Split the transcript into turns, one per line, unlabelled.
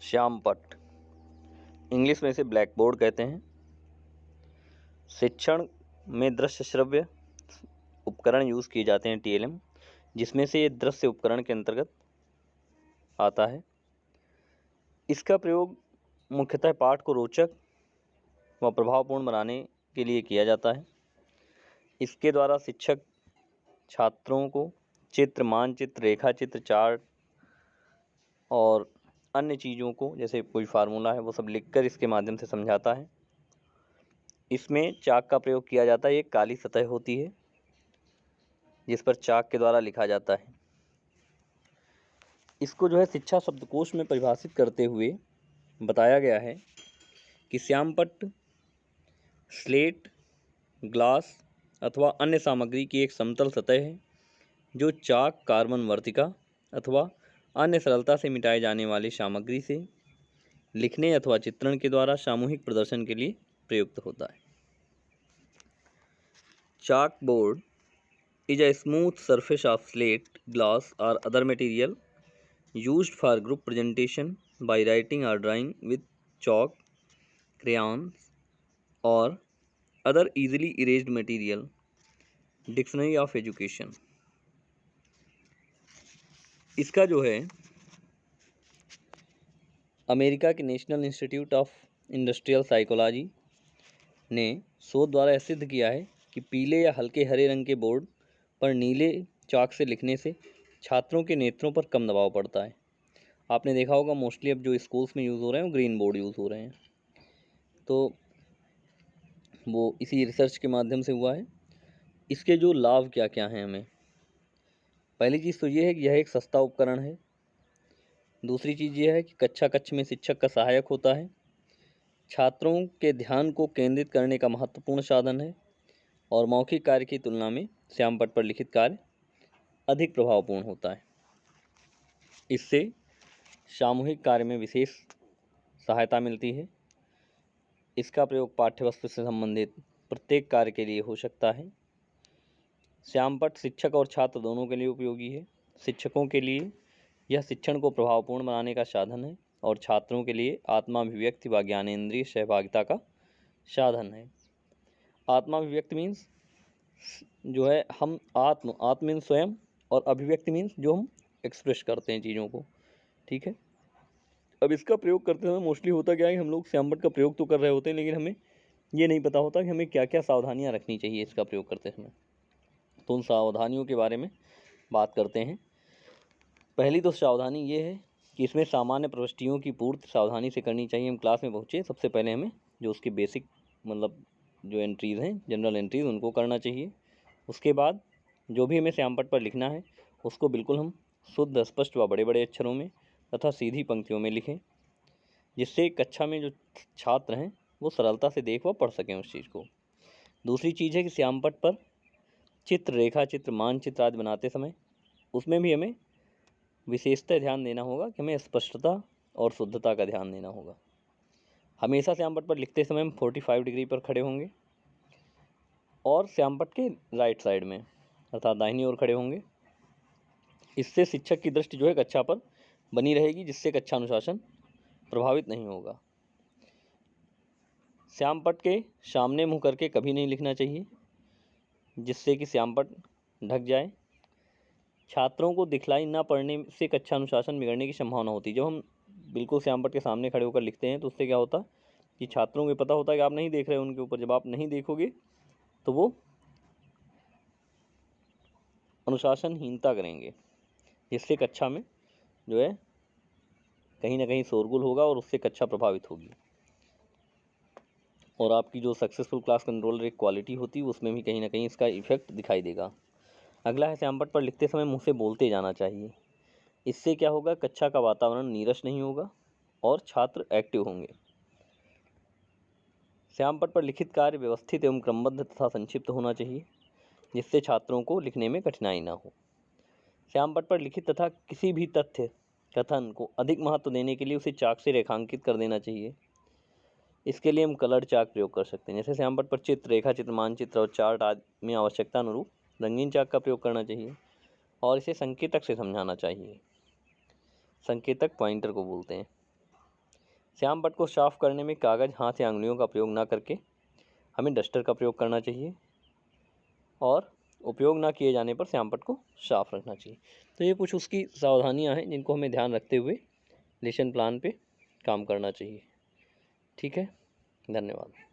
श्यामपट्ट, English में इसे black board कहते हैं। शिक्षण में दृश्य श्रव्य उपकरण यूज़ किए जाते हैं TLM, जिसमें से ये दृश्य उपकरण के अंतर्गत आता है। इसका प्रयोग मुख्यतः पाठ को रोचक व प्रभावपूर्ण बनाने के लिए किया जाता है। इसके द्वारा शिक्षक छात्रों को चित्र, मानचित्र, रेखाचित्र, चार्ट और अन्य चीज़ों को, जैसे कोई फार्मूला है, वो सब लिखकर इसके माध्यम से समझाता है। इसमें चाक का प्रयोग किया जाता है। एक काली सतह होती है जिस पर चाक के द्वारा लिखा जाता है। इसको जो है शिक्षा शब्दकोश में परिभाषित करते हुए बताया गया है कि श्यामपट्ट स्लेट, ग्लास अथवा अन्य सामग्री की एक समतल सतह है जो चाक, कार्बन वर्तिका अथवा अन्य सरलता से मिटाए जाने वाली सामग्री से लिखने अथवा चित्रण के द्वारा सामूहिक प्रदर्शन के लिए प्रयुक्त होता है। चाक board is a smooth surface of slate, glass or other material used for group presentation by writing or drawing with chalk, crayons or other easily erased material. Dictionary of education. इसका जो है अमेरिका के national institute of industrial psychology ने शोध द्वारा यह सिद्ध किया है कि पीले या हल्के हरे रंग के बोर्ड पर नीले चाक से लिखने से छात्रों के नेत्रों पर कम दबाव पड़ता है। आपने देखा होगा मोस्टली अब जो स्कूल्स में यूज़ हो रहे हैं वो ग्रीन बोर्ड यूज़ हो रहे हैं, तो वो इसी रिसर्च के माध्यम से हुआ है। इसके जो लाभ क्या क्या हैं हमें, पहली चीज़ तो ये है कि यह एक सस्ता उपकरण है। दूसरी चीज़ ये है कि कक्षा कक्ष में शिक्षक का सहायक होता है। छात्रों के ध्यान को केंद्रित करने का महत्वपूर्ण साधन है और मौखिक कार्य की तुलना में श्यामपट्ट पर लिखित कार्य अधिक प्रभावपूर्ण होता है। इससे सामूहिक कार्य में विशेष सहायता मिलती है। इसका प्रयोग पाठ्यवस्तु से संबंधित प्रत्येक कार्य के लिए हो सकता है। श्यामपट्ट शिक्षक और छात्र दोनों के लिए उपयोगी है। शिक्षकों के लिए यह शिक्षण को प्रभावपूर्ण बनाने का साधन है और छात्रों के लिए आत्माभिव्यक्ति व ज्ञानेंद्रिय सहभागिता का साधन है। आत्माभिव्यक्ति मीन्स जो है हम आत्म मीन्स स्वयं, और अभिव्यक्ति मीन्स जो हम एक्सप्रेस करते हैं चीज़ों को, ठीक है। अब इसका प्रयोग करते समय मोस्टली होता क्या है, हम लोग श्यामपट्ट का प्रयोग तो कर रहे होते हैं लेकिन हमें ये नहीं पता होता कि हमें क्या क्या सावधानियाँ रखनी चाहिए इसका प्रयोग करते समय। तो उन सावधानियों के बारे में बात करते हैं। पहली तो सावधानी ये है कि इसमें सामान्य प्रविष्टियों की पूर्ति सावधानी से करनी चाहिए। हम क्लास में पहुँचे सबसे पहले हमें जो उसकी बेसिक मतलब जो एंट्रीज़ हैं, जनरल एंट्रीज़, उनको करना चाहिए। उसके बाद जो भी हमें श्यामपट्ट पर लिखना है उसको बिल्कुल हम शुद्ध, स्पष्ट व बड़े बड़े अक्षरों में तथा सीधी पंक्तियों में लिखें, जिससे कक्षा में जो छात्र हैं वो सरलता से देख व पढ़ सकें उस चीज़ को। दूसरी चीज़ है कि श्यामपट्ट पर चित्र, रेखाचित्र, मानचित्र आदि बनाते समय उसमें भी हमें विशेषतः ध्यान देना होगा कि हमें स्पष्टता और शुद्धता का ध्यान देना होगा। हमेशा श्यामपट्ट पर लिखते समय हम 45 डिग्री पर खड़े होंगे और श्यामपट्ट के राइट साइड में अर्थात दाहिनी ओर खड़े होंगे। इससे शिक्षक की दृष्टि जो है कक्षा पर बनी रहेगी, जिससे कक्षा अनुशासन प्रभावित नहीं होगा। श्यामपट्ट के सामने मुँह करके कभी नहीं लिखना चाहिए, जिससे कि श्यामपट्ट ढक जाए। छात्रों को दिखलाई न पड़ने से कक्षा अनुशासन बिगड़ने की संभावना होती है। जब हम बिल्कुल श्यामपट्ट के सामने खड़े होकर लिखते हैं तो उससे क्या होता है कि छात्रों को पता होता है कि आप नहीं देख रहे हो उनके ऊपर। जब आप नहीं देखोगे तो वो अनुशासनहीनता करेंगे, जिससे कक्षा में जो है कहीं ना कहीं शोरगुल होगा और उससे कक्षा प्रभावित होगी और आपकी जो सक्सेसफुल क्लास कंट्रोलर एक क्वालिटी होती है उसमें भी कहीं ना कहीं इसका इफेक्ट दिखाई देगा। अगला है श्यामपट्ट पर लिखते समय मुँह से बोलते जाना चाहिए। इससे क्या होगा, कक्षा का वातावरण नीरस नहीं होगा और छात्र एक्टिव होंगे। श्यामपट्ट पर लिखित कार्य व्यवस्थित एवं क्रमबद्ध तथा संक्षिप्त होना चाहिए, जिससे छात्रों को लिखने में कठिनाई ना हो। श्यामपट्ट पर लिखित तथा किसी भी तथ्य कथन को अधिक महत्व देने के लिए उसे चाक से रेखांकित कर देना चाहिए। इसके लिए हम कलर्ड चाक प्रयोग कर सकते हैं। जैसे श्यामपट्ट पर चित्र, रेखाचित्र, मानचित्र और चार्ट आदि में आवश्यकता अनुरूप रंगीन चाक का प्रयोग करना चाहिए और इसे संकेतक से समझाना चाहिए। संकेतक पॉइंटर को बोलते हैं। श्याम पट्ट को साफ करने में कागज़, हाथ या अंगुलियों का प्रयोग ना करके हमें डस्टर का प्रयोग करना चाहिए और उपयोग ना किए जाने पर श्याम पट्ट को साफ रखना चाहिए। तो ये कुछ उसकी सावधानियां हैं जिनको हमें ध्यान रखते हुए लेसन प्लान पे काम करना चाहिए। ठीक है, धन्यवाद।